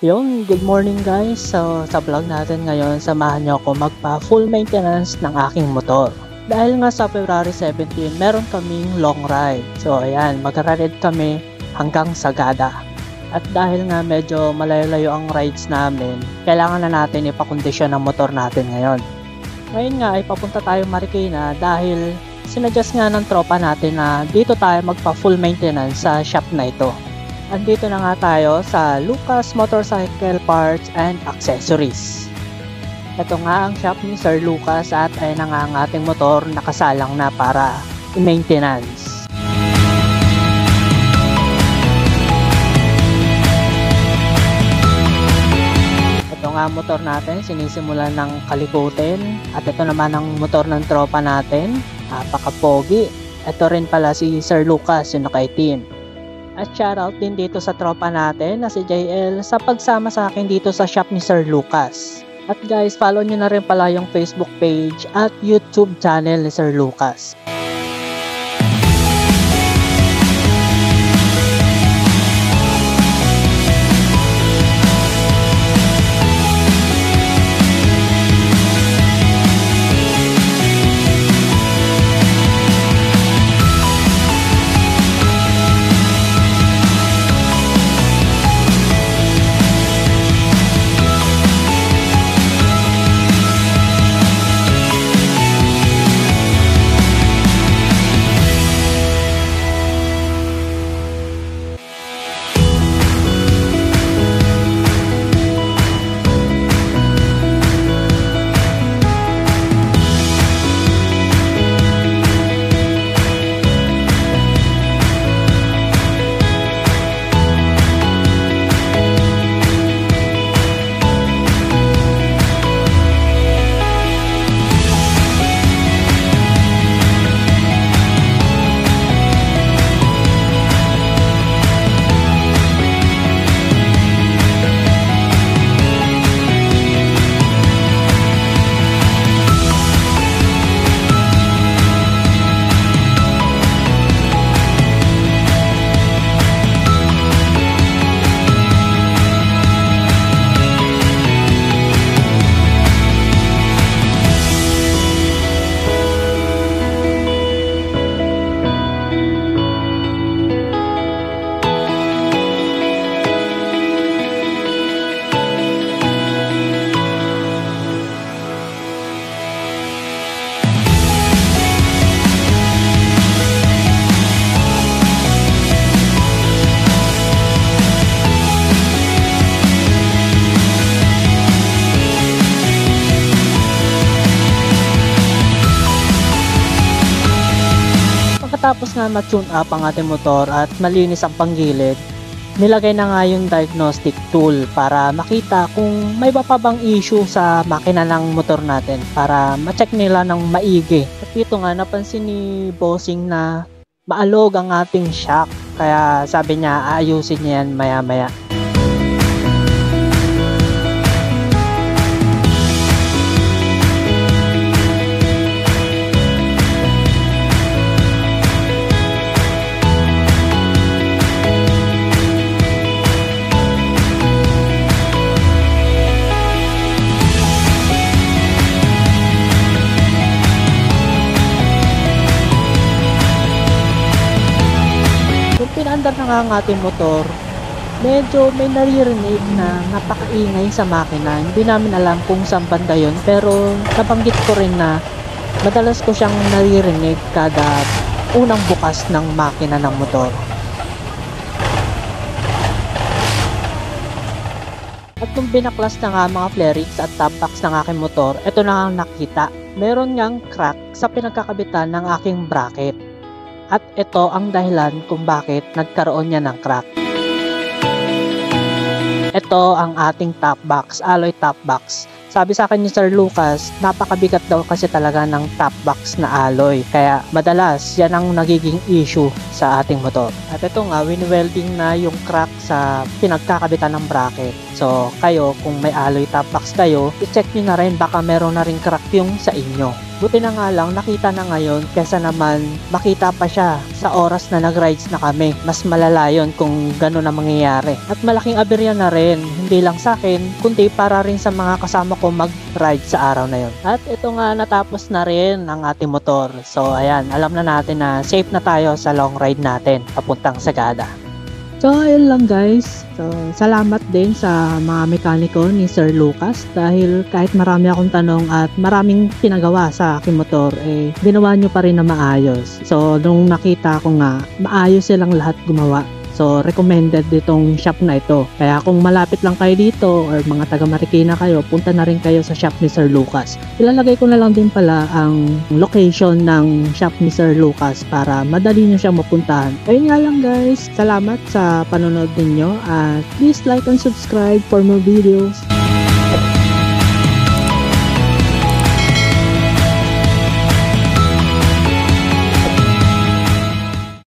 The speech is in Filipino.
Yun, good morning guys. So, sa vlog natin ngayon, samahan nyo ako magpa full maintenance ng aking motor. Dahil nga sa February 17, meron kaming long ride. So, ayan, mag-ride kami hanggang Sagada. At dahil nga medyo malayo-layo ang rides namin, kailangan na natin ipakondisyon ang motor natin ngayon. Ngayon nga ay papunta tayo Marikina dahil sinuggest nga ng tropa natin na dito tayo magpa full maintenance sa shop na ito. Andito na nga tayo sa Lucas Motorcycle Parts and Accessories. Ito nga ang shop ni Sir Lucas at ay na nga ang ating motor nakasalang na para i-maintenance. Ito nga ang motor natin, sinisimulan ng kalikutin. At ito naman ang motor ng tropa natin, napaka-pogi. Ito rin pala si Sir Lucas, yung nakaitim. At shoutout din dito sa tropa natin na si JL sa pagsama sa akin dito sa shop ni Sir Lucas. At guys, follow nyo na rin pala yung Facebook page at YouTube channel ni Sir Lucas. Tapos nga ma-tune up ang ating motor at malinis ang panggilid, nilagay na nga yung diagnostic tool para makita kung may pa bang issue sa makina ng motor natin para ma-check nila ng maigi. At dito nga napansin ni Bossing na maalog ang ating shock, kaya sabi niya aayusin niya yan maya-maya. Pinandar na nga ang ating motor, medyo may naririnig na napakaingay sa makina. Hindi namin alam kung saan banda yun, pero nabanggit ko rin na madalas ko siyang naririnig kada unang bukas ng makina ng motor. At nung binaklas na nga mga flarings at top box ng aking motor, ito na ang nakita. Meron ngang crack sa pinagkakabitan ng aking bracket. At ito ang dahilan kung bakit nagkaroon niya ng crack. Ito ang ating top box, alloy top box. Sabi sa akin ni Sir Lucas, napakabigat daw kasi talaga ng top box na alloy. Kaya madalas yan ang nagiging issue sa ating motor. At ito nga, win-welding na yung crack sa pinagkakabitan ng bracket. So kayo, kung may alloy top box kayo, i-check nyo na rin, baka meron na rin crack yung sa inyo. Buti na nga lang nakita na ngayon kesa naman makita pa siya sa oras na nag-rides na kami. Mas malala yun kung gano'n na mangyayari. At malaking aberya na rin, hindi lang sa akin, kundi para rin sa mga kasama ko mag-ride sa araw na yun. At ito nga, natapos na rin ang ating motor. So ayan, alam na natin na safe na tayo sa long ride natin papuntang Sagada. So ayun lang guys. So salamat din sa mga mekaniko ni Sir Lucas dahil kahit marami akong tanong at maraming pinagawa sa aking motor, ginawa nyo pa rin na maayos. So nung nakita ko nga, maayos silang lahat gumawa. So recommended ditong shop na ito. Kaya kung malapit lang kayo dito or mga taga Marikina kayo, punta na rin kayo sa shop ni Sir Lucas. Ilalagay ko na lang din pala ang location ng shop ni Sir Lucas para madali nyo siyang mapuntahan. Ayun nga lang guys, salamat sa panonood ninyo at please like and subscribe for more videos.